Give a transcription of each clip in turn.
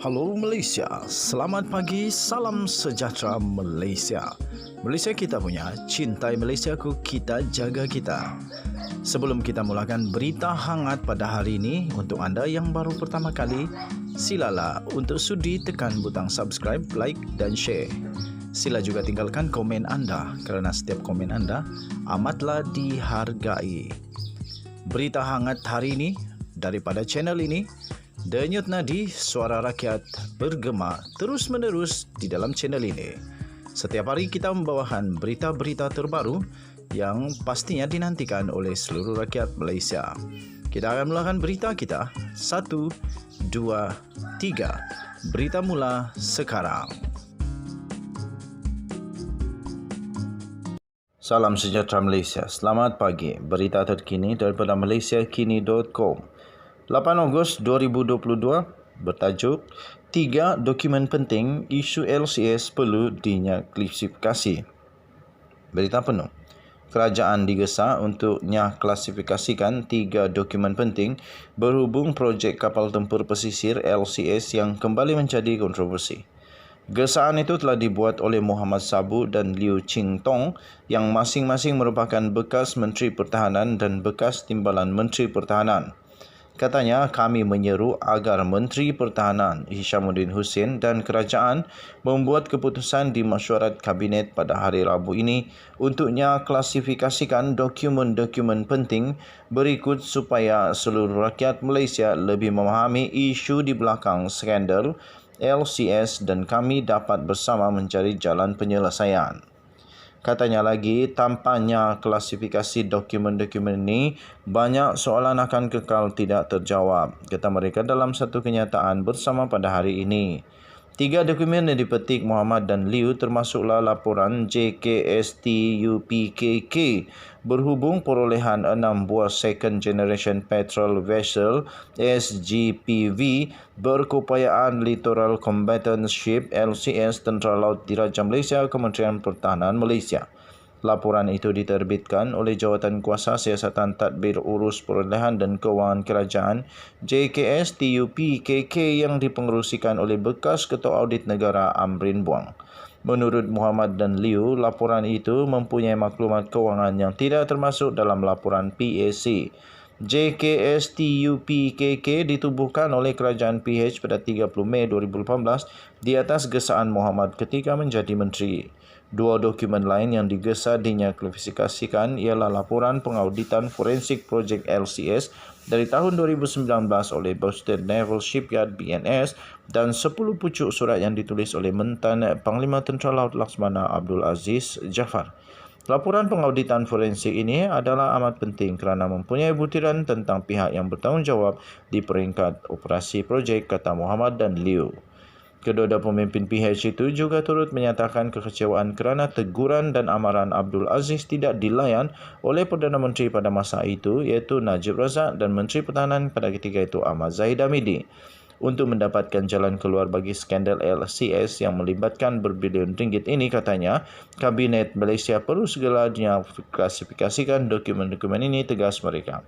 Halo Malaysia, selamat pagi, salam sejahtera Malaysia. Malaysia kita punya, cintai Malaysiaku, kita jaga kita. Sebelum kita mulakan berita hangat pada hari ini, untuk anda yang baru pertama kali, silalah untuk sudi tekan butang subscribe, like dan share. Sila juga tinggalkan komen anda kerana setiap komen anda amatlah dihargai. Berita hangat hari ini daripada channel ini, Denyut nadi suara rakyat bergema terus-menerus di dalam channel ini. Setiap hari kita membawakan berita-berita terbaru yang pastinya dinantikan oleh seluruh rakyat Malaysia. Kita akan mulakan berita kita. 1, 2, 3. Berita mula sekarang. Salam sejahtera Malaysia. Selamat pagi. Berita terkini daripada malaysiakini.com. 8 Ogos 2022 bertajuk 3 dokumen penting isu LCS perlu diklasifikasi. Berita penuh. Kerajaan digesa untuk klasifikasikan 3 dokumen penting berhubung projek kapal tempur pesisir LCS yang kembali menjadi kontroversi. Gesaan itu telah dibuat oleh Muhammad Sabu dan Liu Ching Tong yang masing-masing merupakan bekas Menteri Pertahanan dan bekas Timbalan Menteri Pertahanan. Katanya, kami menyeru agar Menteri Pertahanan Hishamuddin Hussein dan kerajaan membuat keputusan di mesyuarat Kabinet pada hari Rabu ini untuknya klasifikasikan dokumen-dokumen penting berikut supaya seluruh rakyat Malaysia lebih memahami isu di belakang skandal LCS dan kami dapat bersama mencari jalan penyelesaian. Katanya lagi, tanpanya klasifikasi dokumen-dokumen ini, banyak soalan akan kekal tidak terjawab, kata mereka dalam satu kenyataan bersama pada hari ini. 3 dokumen yang dipetik Muhammad dan Liu termasuklah laporan JKSTUPKK berhubung perolehan 6 buah Second Generation Patrol Vessel SGPV berkeupayaan Littoral Combatant Ship LCS Tentera Laut Diraja Malaysia Kementerian Pertahanan Malaysia. Laporan itu diterbitkan oleh Jawatankuasa Siasatan Tadbir Urus Perolehan dan Kewangan Kerajaan JKSTUPKK yang dipengerusikan oleh bekas Ketua Audit Negara Amrin Buang. Menurut Muhammad dan Liu, laporan itu mempunyai maklumat kewangan yang tidak termasuk dalam laporan PAC. JKSTUPKK ditubuhkan oleh Kerajaan PH pada 30 Mei 2018 di atas gesaan Muhammad ketika menjadi menteri. 2 dokumen lain yang digesa diklasifikasikan ialah laporan pengauditan forensik projek LCS dari tahun 2019 oleh Boston Naval Shipyard BNS dan 10 pucuk surat yang ditulis oleh Mentan Panglima Tentera Laut Laksamana Abdul Aziz Jaafar. Laporan pengauditan forensik ini adalah amat penting kerana mempunyai butiran tentang pihak yang bertanggungjawab di peringkat operasi projek, kata Muhammad dan Liu. Kedua-dua pemimpin PH itu juga turut menyatakan kekecewaan kerana teguran dan amaran Abdul Aziz tidak dilayan oleh Perdana Menteri pada masa itu iaitu Najib Razak dan Menteri Pertahanan pada ketika itu Ahmad Zahid Hamidi. Untuk mendapatkan jalan keluar bagi skandal LCS yang melibatkan berbilion ringgit ini, katanya, Kabinet Malaysia perlu segera diklasifikasikan dokumen-dokumen ini, tegas mereka.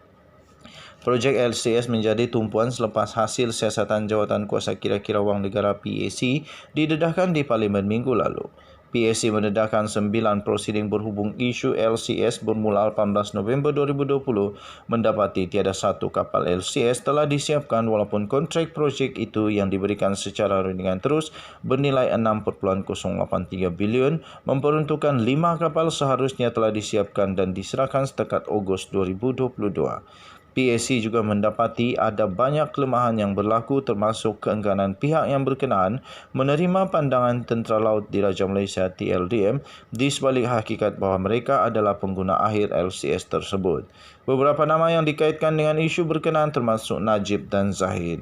Projek LCS menjadi tumpuan selepas hasil siasatan Jawatankuasa Kira-kira Wang Negara PAC didedahkan di Parlimen minggu lalu. PAC mendedahkan 9 prosiding berhubung isu LCS bermula 18 November 2020 mendapati tiada satu kapal LCS telah disiapkan walaupun kontrak projek itu yang diberikan secara rundingan terus bernilai 6.083 bilion memperuntukkan 5 kapal seharusnya telah disiapkan dan diserahkan setakat Ogos 2022. PAC juga mendapati ada banyak kelemahan yang berlaku termasuk keengganan pihak yang berkenaan menerima pandangan Tentera Laut Diraja Malaysia TLDM di sebalik hakikat bahawa mereka adalah pengguna akhir LCS tersebut. Beberapa nama yang dikaitkan dengan isu berkenaan termasuk Najib dan Zahid.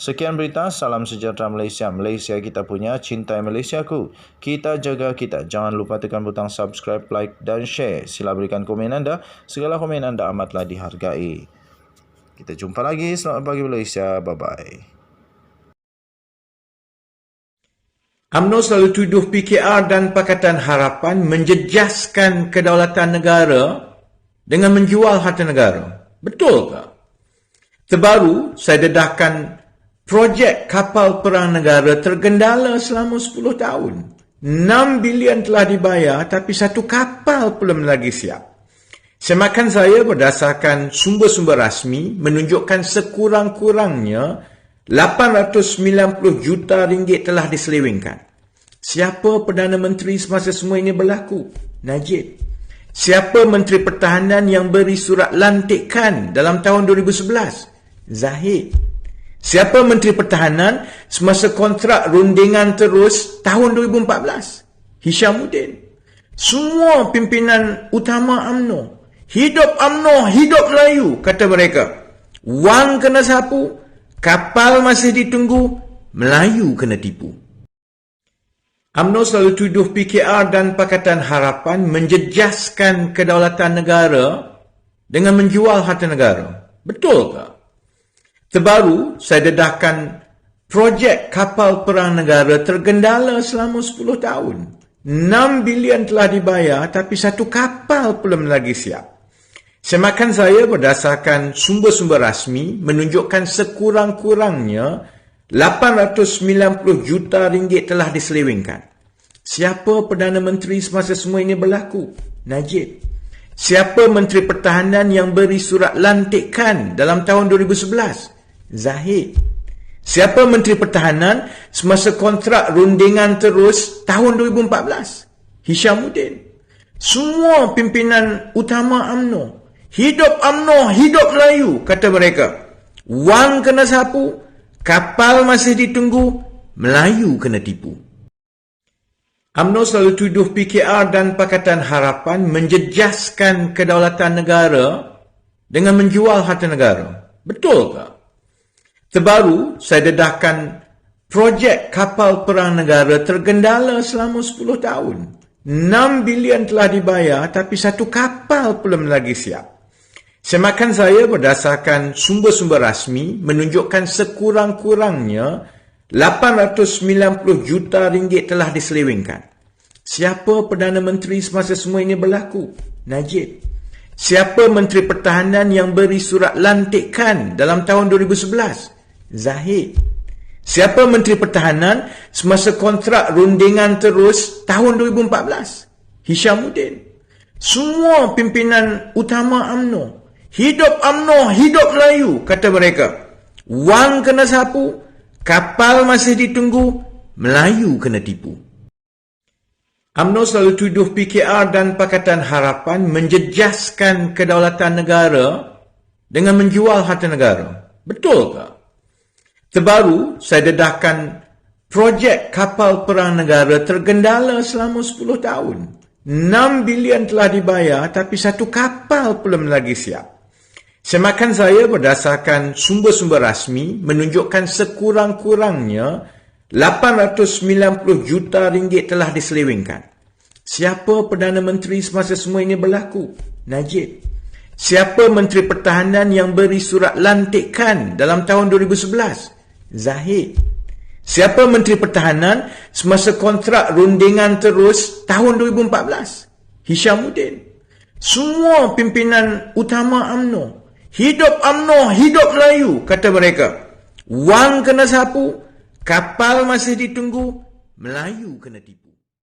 Sekian berita, salam sejahtera Malaysia. Malaysia kita punya, cintai Malaysiaku. Kita jaga kita. Jangan lupa tekan butang subscribe, like dan share. Sila berikan komen anda. Segala komen anda amatlah dihargai. Kita jumpa lagi. Selamat pagi Malaysia. Bye-bye. UMNO selalu tuduh PKR dan Pakatan Harapan menjejaskan kedaulatan negara dengan menjual harta negara. Betul ke? Terbaru, saya dedahkan projek kapal perang negara tergendala selama 10 tahun. 6 bilion telah dibayar tapi satu kapal belum lagi siap. Semakan saya berdasarkan sumber-sumber rasmi menunjukkan sekurang-kurangnya 890 juta ringgit telah diselewengkan. Siapa Perdana Menteri semasa semua ini berlaku? Najib. Siapa Menteri Pertahanan yang beri surat lantikan dalam tahun 2011? Zahid. Siapa Menteri Pertahanan semasa kontrak rundingan terus tahun 2014? Hishamuddin. Semua pimpinan utama UMNO. Hidup UMNO, hidup Melayu, kata mereka. Wang kena sapu, kapal masih ditunggu, Melayu kena tipu. UMNO selalu tuduh PKR dan Pakatan Harapan menjejaskan kedaulatan negara dengan menjual harta negara. Betul ke? Terbaru, saya dedahkan projek kapal perang negara tergendala selama 10 tahun. 6 bilion telah dibayar tapi satu kapal belum lagi siap. Semakan saya berdasarkan sumber-sumber rasmi menunjukkan sekurang-kurangnya 890 juta ringgit telah diselewengkan. Siapa Perdana Menteri semasa semua ini berlaku? Najib. Siapa Menteri Pertahanan yang beri surat lantikan dalam tahun 2011? Zahid. Siapa Menteri Pertahanan semasa kontrak rundingan terus tahun 2014? Hishamuddin. Semua pimpinan utama UMNO. Hidup UMNO, hidup Melayu, kata mereka. Wang kena sapu, kapal masih ditunggu, Melayu kena tipu. UMNO selalu tuduh PKR dan Pakatan Harapan menjejaskan kedaulatan negara dengan menjual harta negara. Betul ke? Terbaru, saya dedahkan projek kapal perang negara tergendala selama 10 tahun. 6 bilion telah dibayar tapi satu kapal belum lagi siap. Semakan saya berdasarkan sumber-sumber rasmi menunjukkan sekurang-kurangnya 890 juta ringgit telah diselewengkan. Siapa Perdana Menteri semasa semua ini berlaku? Najib. Siapa Menteri Pertahanan yang beri surat lantikan dalam tahun 2011? Zahid. Siapa Menteri Pertahanan semasa kontrak rundingan terus tahun 2014? Hishamuddin. Semua pimpinan utama UMNO. Hidup UMNO, hidup Melayu, kata mereka. Wang kena sapu, kapal masih ditunggu, Melayu kena tipu. UMNO selalu tuduh PKR dan Pakatan Harapan menjejaskan kedaulatan negara dengan menjual harta negara. Betul ke? Terbaru, saya dedahkan projek kapal perang negara tergendala selama 10 tahun. 6 bilion telah dibayar tapi satu kapal belum lagi siap. Semakan saya berdasarkan sumber-sumber rasmi menunjukkan sekurang-kurangnya 890 juta ringgit telah diselewengkan. Siapa Perdana Menteri semasa semua ini berlaku? Najib. Siapa Menteri Pertahanan yang beri surat lantikan dalam tahun 2011? Zahid. Siapa Menteri Pertahanan semasa kontrak rundingan terus tahun 2014? Hishamuddin. Semua pimpinan utama UMNO. Hidup UMNO, hidup Melayu, kata mereka. Wang kena sapu, kapal masih ditunggu, Melayu kena tipu.